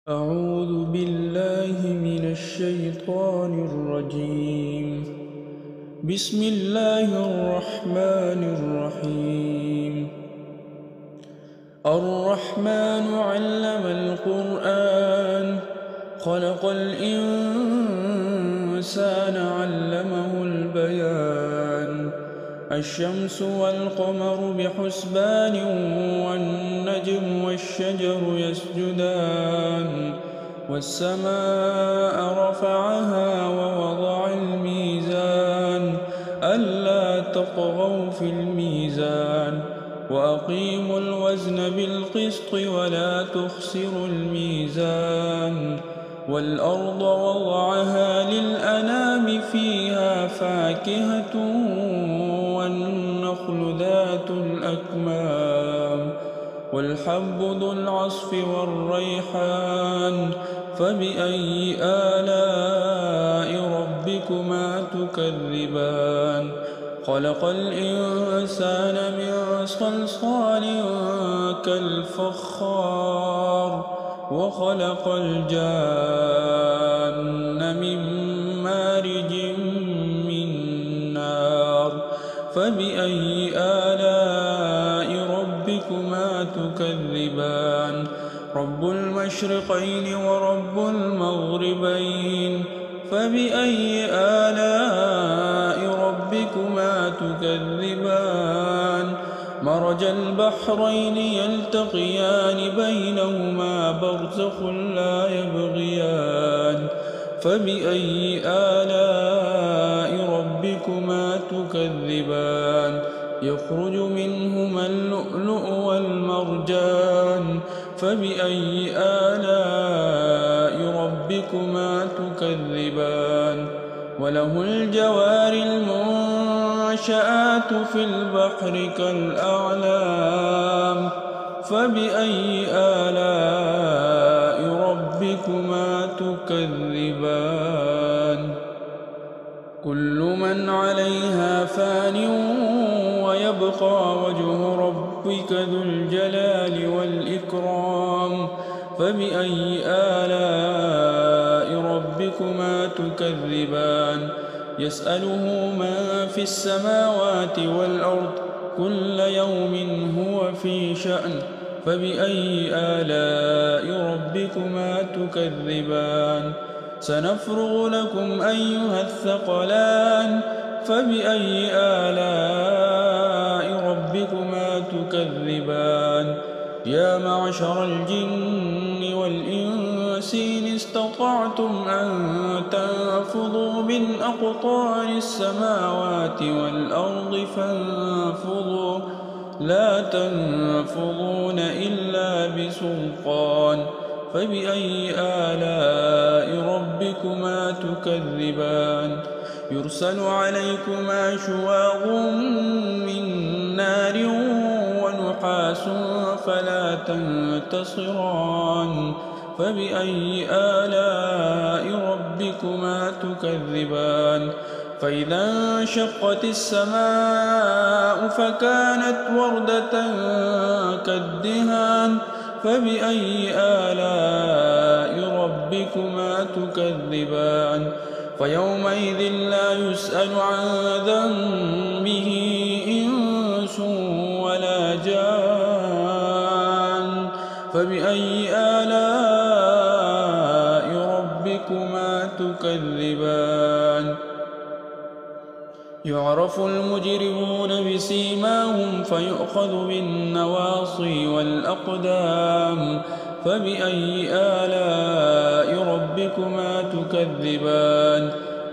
أعوذ بالله من الشيطان الرجيم. بسم الله الرحمن الرحيم. الرحمن علم القرآن خلق الإنسان علمه البيان. الشمس والقمر بحسبان والنجم والشجر يسجدان والسماء رفعها ووضع الميزان ألا تطغوا في الميزان وأقيموا الوزن بالقسط ولا تخسروا الميزان والأرض وضعها للأنام فيها فاكهة والنخل ذات الأكمام والحب ذو العصف والريحان فبأي آلاء ربكما تكذبان خلق الإنسان من صلصال كالفخار وخلق الجان من مارج من نار فبأي آلاء ربكما تكذبان رب المشرقين ورب المغربين فبأي آلاء ربكما تكذبان مرج البحرين يلتقيان بينهما برزخ لا يبغيان فبأي آلاء ربكما تكذبان يخرج منهما اللؤلؤ والمرجان فبأي آلاء ربكما تكذبان وله الجوار المنشآت في البحر كالأعلام فبأي آلاء ربكما تكذبان كل من عليها فان ويبقى وجه ربك ذو الجلال والإكرام فبأي آلاء ربكما تكذبان يسأله من في السماوات والأرض كل يوم هو في شأن فبأي آلاء ربكما تكذبان سنفرغ لكم أيها الثقلان فبأي آلاء ربكما تكذبان يا معشر الجن والإنس إن استطعتم أن تنفذوا من أقطار السماوات والأرض فانفذوا لا تنفذون إلا بسلطان فبأي آلاء ربكما تكذبان يرسل عليكما شواظ من نار ونحاس فلا تنتصران فبأي آلاء ربكما تكذبان فإذا انشقت السماء فكانت وردة كالدهان فبأي آلاء ربكما تكذبان فيومئذ لا يسأل عن ذنبه إنس ولا جان فبأي آلاء ربكما تكذبان يعرف المجرمون بسيماهم فيؤخذ بالنواصي والأقدام فبأي آلاء ربكما تكذبان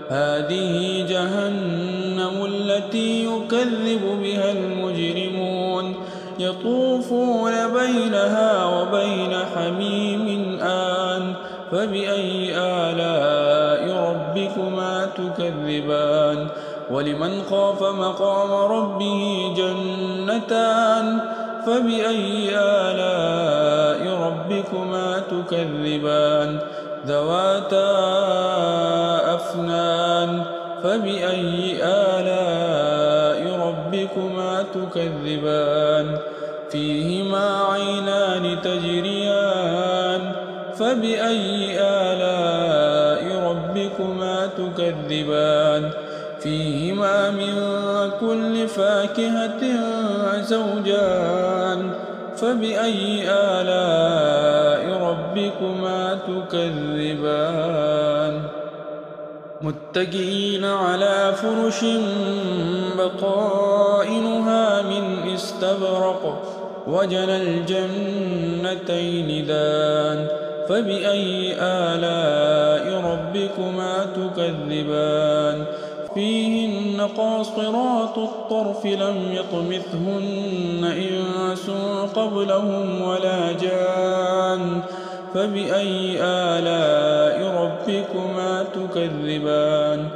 هذه جهنم التي يكذب بها المجرمون يطوفون بينها وبين حميم آن فبأي آلاء ربكما تكذبان ولمن خاف مقام ربه جنتان فبأي آلاء ربكما تكذبان ذواتا أفنان فبأي آلاء ربكما تكذبان فيهما عينان تجريان فبأي آلاء ربكما تكذبان فيهما من كل فاكهة زوجان فبأي آلاء ربكما تكذبان متكئين على فرش بطائنها من استبرق وجنى الجنتين دان فبأي آلاء ربكما تكذبان فيهن قاصرات الطرف لم يطمثهن إنس قبلهم ولا جان فبأي آلاء ربكما تكذبان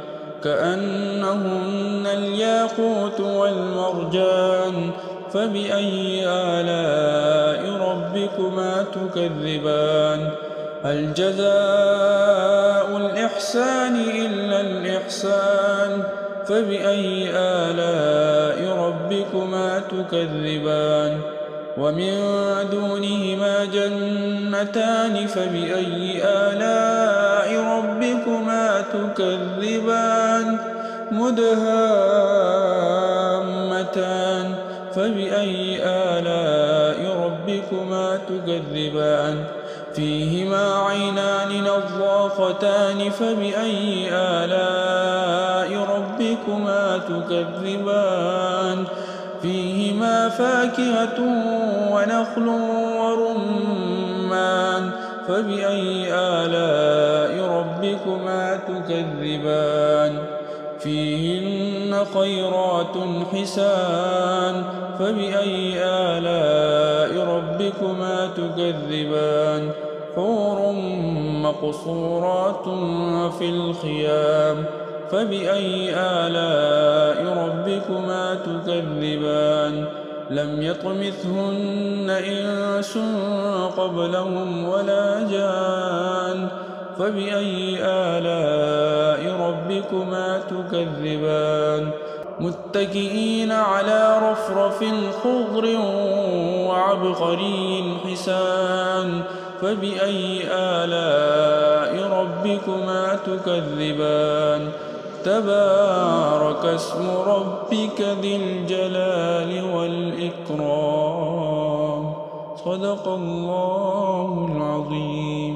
كأنهن الياقوت والمرجان فبأي آلاء ربكما تكذبان هل جزاء الإحسان إلا الإحسان فبأي آلاء ربكما تكذبان ومن دونهما جنتان فبأي آلاء ربكما تكذبان مدهامتان فبأي آلاء ربكما تكذبان فيهما عينان نضاختان فبأي آلاء ربكما تكذبان فيهما فاكهة ونخل ورمان فبأي آلاء ربكما تكذبان فيهن خيرات حسان فبأي آلاء ربكما تكذبان حور مقصورات في الخيام فبأي آلاء ربكما تكذبان لم يطمثهن إنس قبلهم ولا جان فبأي آلاء ربكما تكذبان متكئين على رفرف خضر وعبقري حسان فبأي آلاء ربكما تكذبان تبارك اسم ربك ذي الجلال والإكرام صدق الله العظيم.